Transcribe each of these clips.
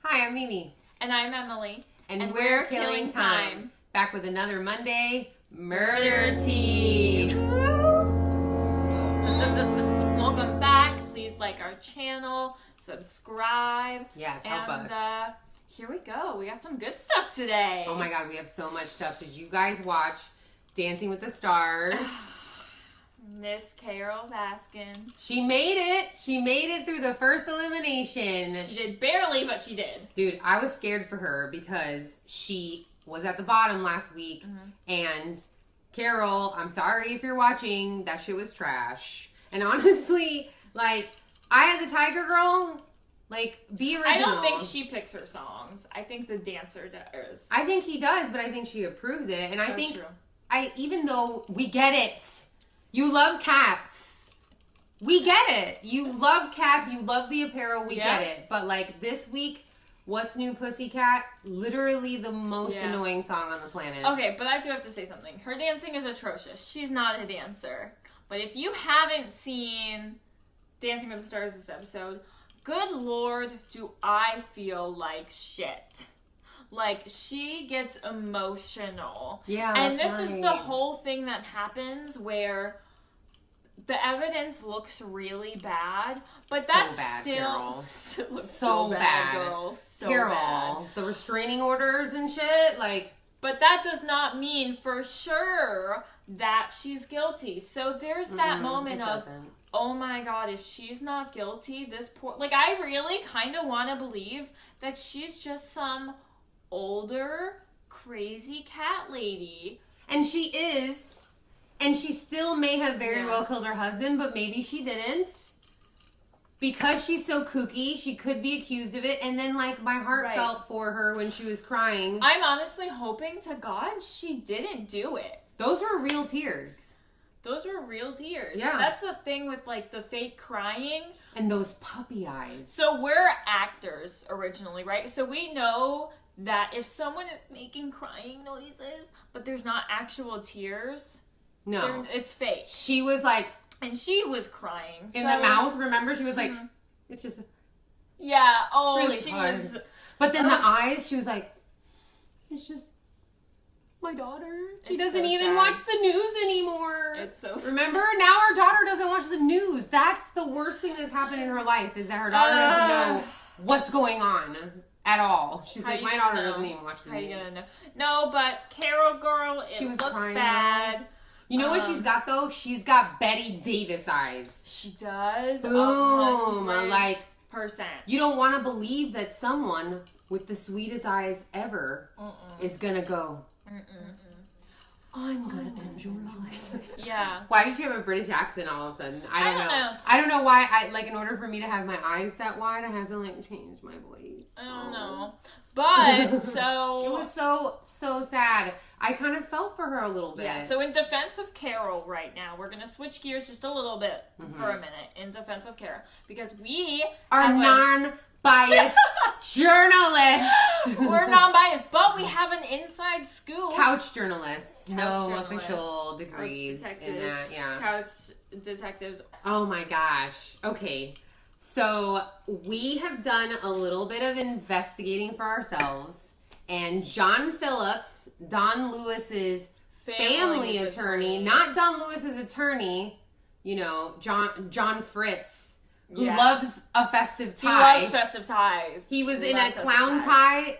Hi, I'm Mimi. And I'm Emily. And we're killing time. Back with another Monday Murder Tea. Welcome back. Please like our channel, subscribe. Yes, help us. Here we go. We got some good stuff today. Oh my god, we have so much stuff. Did you guys watch Dancing with the Stars? Miss Carole Baskin. She made it. She made it through the first elimination. She did barely, but she did. Dude, I was scared for her because she was at the bottom last week. And Carole, I'm sorry if you're watching, that shit was trash. And honestly, like, I had the Tiger Girl. Like, be original. I don't think she picks her songs. I think the dancer does. I think he does, but I think she approves it. And I think, true. Even though we get it, you love cats. We get it. You love cats. You love the apparel. We get it. But, like, this week, What's New Pussycat? Literally the most annoying song on the planet. Okay, but I do have to say something. Her dancing is atrocious. She's not a dancer. But if you haven't seen Dancing with the Stars this episode, good Lord, do I feel like shit. Like, she gets emotional. Yeah, and that's this is the whole thing that happens where the evidence looks really bad, but that's bad, still so bad, girl. So Carole, bad. the restraining orders and shit, like. But that does not mean for sure that she's guilty. So there's that moment of, oh my god, if she's not guilty, this poor... Like, I really kind of want to believe that she's just some older, crazy cat lady. And she is. And she still may have very well killed her husband, but maybe she didn't. Because she's so kooky, she could be accused of it. And then, like, my heart felt for her when she was crying. I'm honestly hoping to God she didn't do it. Those were real tears. Those were real tears. Yeah. That's the thing with, like, the fake crying. And those puppy eyes. So we're actors originally, right? So we know that if someone is making crying noises, but there's not actual tears... No. It's fake. She was like... And she was crying. In the mouth, remember? She was like... It's just... Yeah. Oh, really she hard. was... But then the eyes, she was like... It's just... My daughter. She doesn't even watch the news anymore. It's so sad. Remember? Now our daughter doesn't watch the news. That's the worst thing that's happened in her life, is that her daughter doesn't know what's going on at all. She's like, my daughter doesn't even watch the news. How you gonna know? No, but Carole girl, it looks bad. You know what she's got, though? She's got Betty Davis eyes. She does. Boom. Like, 100%. You don't want to believe that someone with the sweetest eyes ever is going to go, I'm going to end your life. Yeah. Why did she have a British accent all of a sudden? I don't know. I don't know why. Like, in order for me to have my eyes that wide, I have to, like, change my voice. I don't know. But, so... It was so sad. I kind of felt for her a little bit. Yeah, so in defense of Carole right now, we're going to switch gears just a little bit for a minute in defense of Carole. Because we are non-biased journalists. We're non-biased, but we have an inside scoop. Couch journalists. No official degrees in that, Couch detectives. Oh my gosh. Okay. So we have done a little bit of investigating for ourselves. And John Phillips, Don Lewis's family attorney, not Don Lewis's attorney, you know, John Fritz, who loves a festive tie. He loves festive ties. He was in a clown tie.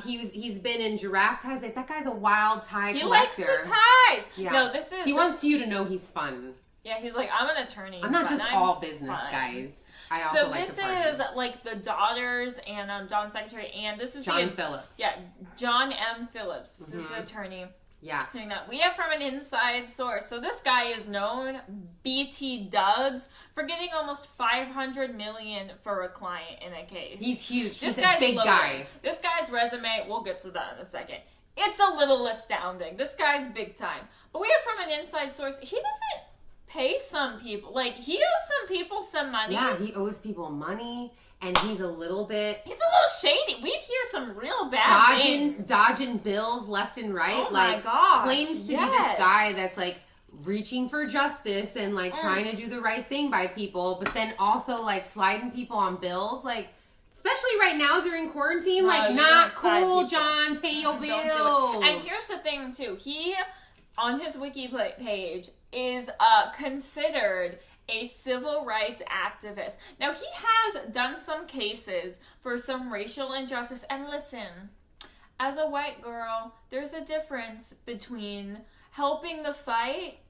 He's been in giraffe ties. Like, that guy's a wild tie collector. He likes the ties. Yeah. No, this is... He wants you to know he's fun. Yeah, he's like, I'm an attorney. I'm not just all business, guys. I also like to party. So this is like the daughters and Don's secretary, and this is John Phillips. Yeah, John M. Phillips. This is the attorney. Yeah. Doing that. We have from an inside source. So this guy is known, BT Dubs, for getting almost $500 million for a client in a case. He's huge. He's a big guy. This guy's resume, we'll get to that in a second. It's a little astounding. This guy's big time. But we have from an inside source, he doesn't pay some people. Like, he owes some people some money. Yeah, he owes people money, and he's a little bit... He's a little shady. We hear some real bad things. Dodging bills left and right. Oh my gosh. Claims to be this guy that's, like, reaching for justice and, like, trying to do the right thing by people, but then also, like, sliding people on bills. Like, Especially right now during quarantine, No, like, you not don't find cool, people. John. Pay your Don't do bills. it. And here's the thing, too. He, on his wiki page, is considered a civil rights activist. Now, he has done some cases for some racial injustice. And listen, as a white girl, there's a difference between helping the fight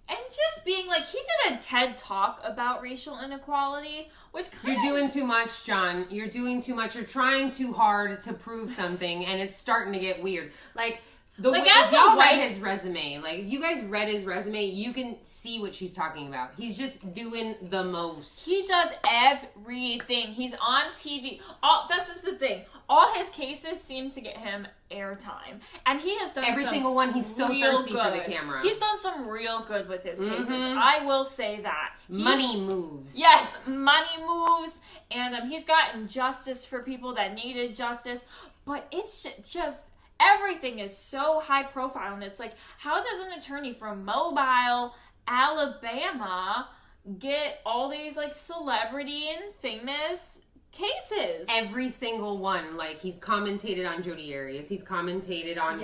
and just being like, he did a TED Talk about racial inequality, which You're doing too much, John. You're doing too much. You're trying too hard to prove something, and it's starting to get weird. Like, if y'all read his resume, like, if you guys read his resume, you can see what she's talking about. He's just doing the most. He does everything. He's on TV. That's just the thing. All his cases seem to get him airtime. And he has done every single one. He's so thirsty good for the camera. He's done some real good with his cases. I will say that. Money moves. Yes, money moves. And he's gotten justice for people that needed justice. But it's just everything is so high profile. And it's like, how does an attorney from Mobile, Alabama get all these like celebrity and famous cases? Every single one. Like, he's commentated on Jodi Arias. He's commentated on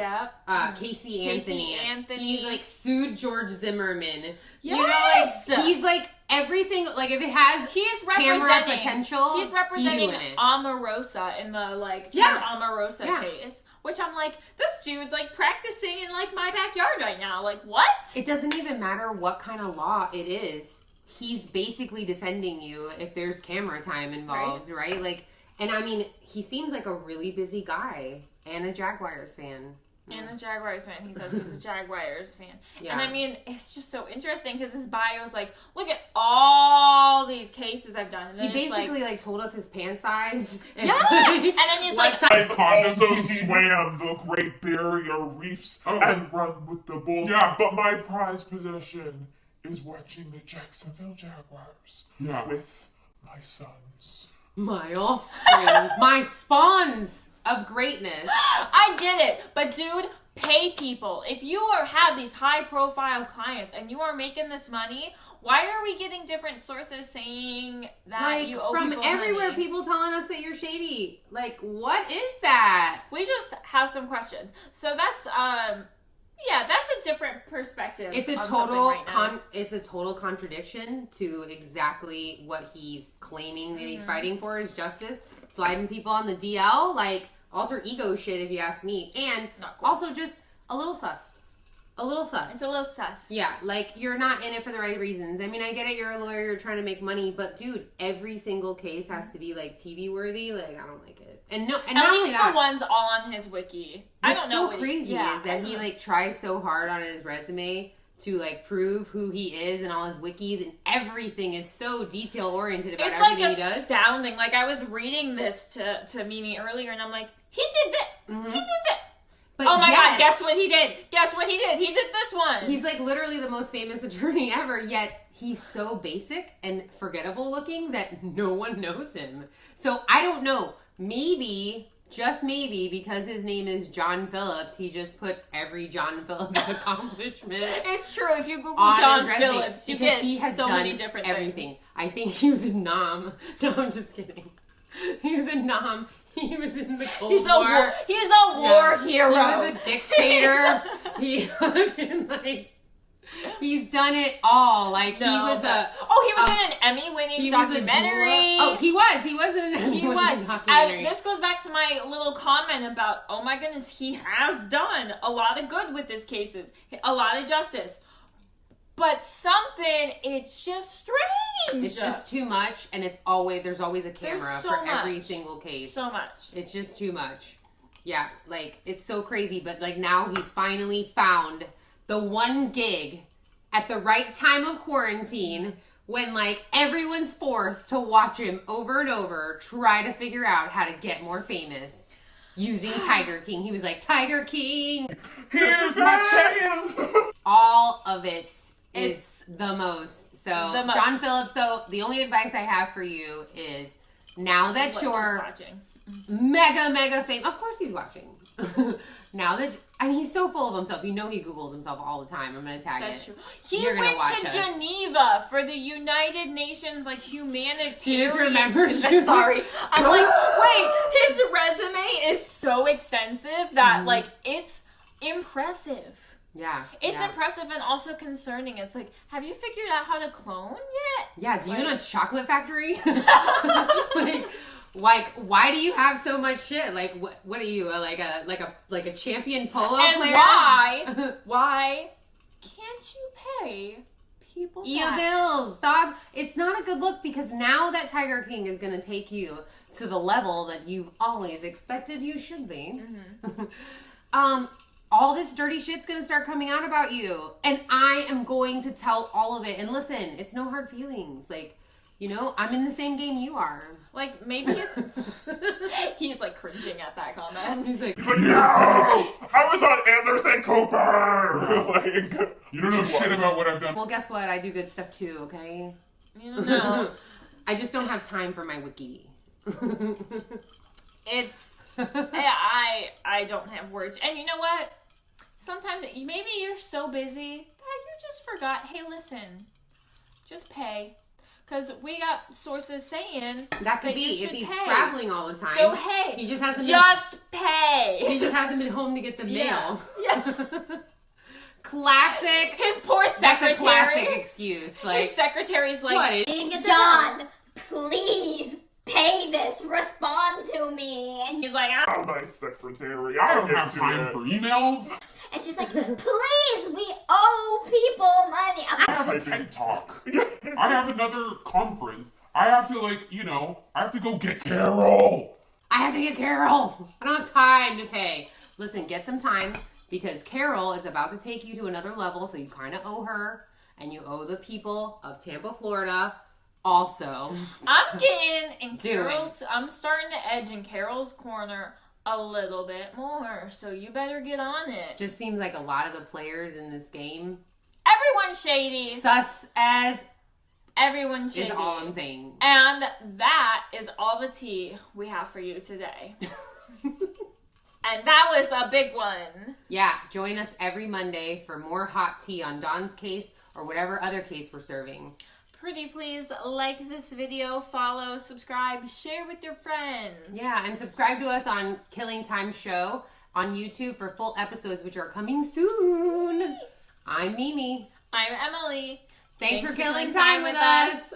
Casey Anthony. He like sued George Zimmerman. Yes! You know, like, he's like every single, like, if it has camera potential, he's representing Omarosa in the like Omarosa case. Which I'm like, this dude's like practicing in like my backyard right now. Like, what? It doesn't even matter what kind of law it is. He's basically defending you if there's camera time involved, right? Like, and I mean, he seems like a really busy guy and a Jaguars fan. And a Jaguars fan. He says he's a Jaguars fan. Yeah. And I mean, it's just so interesting because his bio is like, look at all these cases I've done. And then he basically like told us his pant size. And and then he's like, I also swam the Great Barrier Reefs and run with the bulls. Yeah, but my prized possession is watching the Jacksonville Jaguars with my sons. My offspring. My spawns of greatness. I get it, but dude, pay people. If you have these high profile clients and you are making this money, why are we getting different sources saying that like, you owe from people everywhere, money? people telling us that you're shady. Like, what is that? We just have some questions. So that's that's a different perspective. It's a total it's a total contradiction to exactly what he's claiming that he's fighting for is justice. Sliding people on the DL, like alter ego shit, if you ask me. And also just a little sus. A little sus. It's a little sus. Yeah, like, you're not in it for the right reasons. I mean, I get it, you're a lawyer, you're trying to make money, but dude, every single case has to be like TV worthy. Like, I don't like it. And not only that, the ones all on his wiki. I don't know. What's so crazy is that he like tries so hard on his resume to like prove who he is and all his wikis, and everything is so detail oriented about everything he does. It's astounding. Like, I was reading this to Mimi earlier, and I'm like, he did that. He did that. But oh my god, guess what he did? Guess what he did? He did this one. He's like literally the most famous attorney ever, yet he's so basic and forgettable looking that no one knows him. So I don't know. Maybe, just maybe, because his name is John Phillips, he just put every John Phillips accomplishment. It's true. If you Google John Phillips, you get so many different things. I think he was a nom. No, I'm just kidding. He was a nom. He was in the Cold War. He's a war hero. He was a dictator. He fucking like. He's done it all. Like, he was in an Emmy-winning documentary. He was in an Emmy-winning documentary. This goes back to my little comment about, oh my goodness, he has done a lot of good with his cases, a lot of justice. But it's just strange. It's just too much, and there's always a camera for every single case. So much. It's just too much. Yeah, like, it's so crazy, but like now he's finally found the one gig at the right time of quarantine when like everyone's forced to watch him over and over try to figure out how to get more famous using Tiger King. He was like, Tiger King, here's my chance. All of it is the most. So John Phillips, though, the only advice I have for you is now that you're mega famous, of course he's watching. Now that he's so full of himself. You know he Googles himself all the time. I'm gonna tag That's it. true. He You're gonna went watch to us. Geneva for the United Nations humanitarian. Do you just remember? Sorry, I'm wait. His resume is so extensive that it's impressive. Yeah. It's impressive and also concerning. It's have you figured out how to clone yet? Yeah. Do you own a chocolate factory? Why do you have so much shit? What are you, like a champion polo player? Why can't you pay people back? bills, dog. It's not a good look because now that Tiger King is going to take you to the level that you've always expected you should be. All this dirty shit's going to start coming out about you. And I am going to tell all of it. And listen, it's no hard feelings. I'm in the same game you are. Maybe it's... He's, cringing at that comment. He's like, No! I was on Anderson Cooper! You don't know shit about what I've done. well, guess what? I do good stuff too, okay? You don't know. I just don't have time for my wiki. It's... I don't have words. And you know what? Sometimes maybe you're so busy that you just forgot, hey, listen, just pay. Because we got sources saying That could you be if should he's pay. traveling all the time. So hey, he just hasn't pay. He just hasn't been home to get the mail. Yeah. Classic. His poor That's secretary. a classic excuse. His secretary's what? John, please pay this. Respond to me. And he's like, I'm my secretary. I don't have time for emails. And she's like, please, we owe people money. I have a TED Talk. I have another conference. I have to, I have to go get Carole. I have to get Carole. I don't have time to pay. Listen, get some time because Carole is about to take you to another level, so you kind of owe her, and you owe the people of Tampa, Florida, also. I'm starting to edge in Carol's corner a little bit more, so you better get on it. Just seems like a lot of the players in this game, Everyone's shady. sus as Everyone's shady. is all I'm saying. And that is all the tea we have for you today. And that was a big one. Yeah, join us every Monday for more hot tea on Dawn's case or whatever other case we're serving. Pretty please like this video, follow, subscribe, share with your friends. Yeah, and subscribe to us on Killing Time Show on YouTube for full episodes, which are coming soon. I'm Mimi. I'm Emily. Thanks for killing time with us.